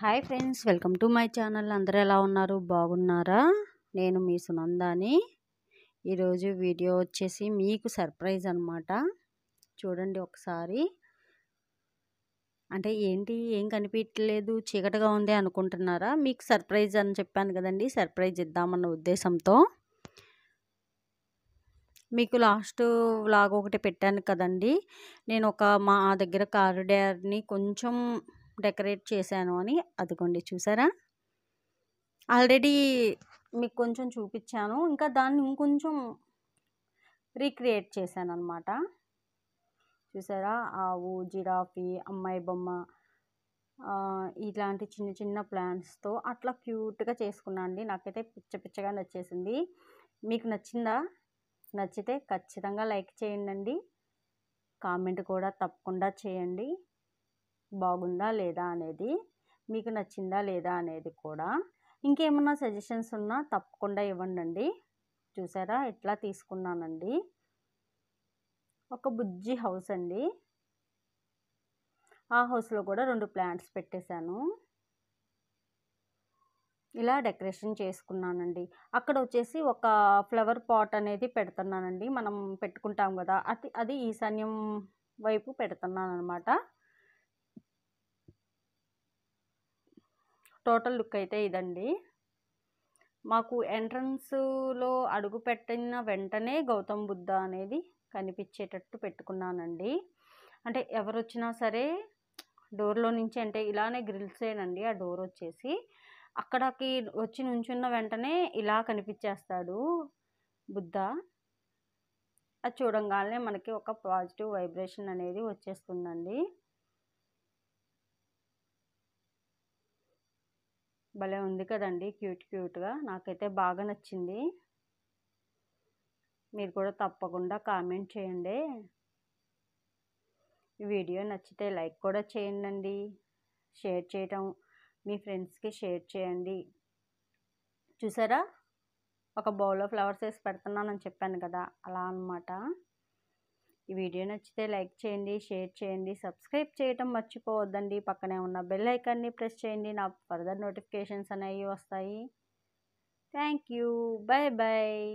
Hi friends, welcome to my channel. అందరూ ఎలా ఉన్నారు? బాగున్నారా? నేను మీ సునందాని. ఈరోజు వీడియో వచ్చేసి మీకు సర్ప్రైజ్ అనమాట. చూడండి ఒకసారి. అంటే ఏంటి, ఏం కనిపించలేదు, చీకటిగా ఉంది అనుకుంటున్నారా? మీకు సర్ప్రైజ్ అని చెప్పాను కదండి, సర్ప్రైజ్ ఇద్దామన్న ఉద్దేశంతో. మీకు లాస్ట్ వ్లాగ్ ఒకటి పెట్టాను కదండి, నేను మా దగ్గర కారిడార్ని కొంచెం డెకరేట్ చేశాను అని. అదిగోండి, చూసారా? ఆల్రెడీ మీకు కొంచెం చూపించాను, ఇంకా దాన్ని ఇంకొంచెం రీక్రియేట్ చేశాను అనమాట. చూసారా? ఆవు, జిరాఫీ, అమ్మాయి బొమ్మ, ఇలాంటి చిన్న చిన్న ప్లాంట్స్తో అట్లా క్యూట్గా చేసుకున్నాను అండి. నాకైతే పిచ్చగా నచ్చేసింది. మీకు నచ్చిందా? నచ్చితే ఖచ్చితంగా లైక్ చేయండి, కామెంట్ కూడా తప్పకుండా చేయండి. బాగుందా లేదా అనేది, మీకు నచ్చిందా లేదా అనేది కూడా. ఇంకేమన్నా సజెషన్స్ ఉన్నా తప్పకుండా ఇవ్వండి. చూసారా? ఇట్లా తీసుకున్నానండి. ఒక బుజ్జి హౌస్ అండి. ఆ హౌస్లో కూడా 2 ప్లాంట్స్ పెట్టేశాను. ఇలా డెకరేషన్ చేసుకున్నానండి. అక్కడ వచ్చేసి ఒక ఫ్లవర్ పాట్ అనేది పెడుతున్నానండి. మనం పెట్టుకుంటాం కదా, అది ఈశాన్యం వైపు పెడుతున్నాను అనమాట. టోటల్ లుక్ అయితే ఇదండి. మాకు ఎంట్రన్స్లో అడుగు పెట్టిన వెంటనే గౌతమ్ బుద్ధ అనేది కనిపించేటట్టు పెట్టుకున్నానండి. అంటే ఎవరు వచ్చినా సరే డోర్లో నుంచి, అంటే ఇలానే గ్రిల్సేనండి. ఆ డోర్ వచ్చేసి అక్కడికి వచ్చి నుంచున్న వెంటనే ఇలా కనిపించేస్తాడు బుద్ధ. అది చూడంగానే మనకి ఒక పాజిటివ్ వైబ్రేషన్ అనేది వచ్చేస్తుందండి. భలే ఉంది కదండి, క్యూట్గా. నాకైతే బాగా నచ్చింది. మీరు కూడా తప్పకుండా కామెంట్ చేయండి. ఈ వీడియో నచ్చితే లైక్ కూడా చేయండి. షేర్ చేయటం, మీ ఫ్రెండ్స్కి షేర్ చేయండి. చూసారా? ఒక బౌల్లో ఫ్లవర్స్ వేసి పెడుతున్నానని చెప్పాను కదా, అలా అన్నమాట. ఈ వీడియో నచ్చితే లైక్ చేయండి, షేర్ చేయండి, సబ్స్క్రైబ్ చేయటం మర్చిపోవద్దండి. పక్కనే ఉన్న బెల్ ఐకాన్ని ప్రెస్ చేయండి, నా ఫర్దర్ నోటిఫికేషన్స్ అనేవి వస్తాయి. Thank you. Bye bye.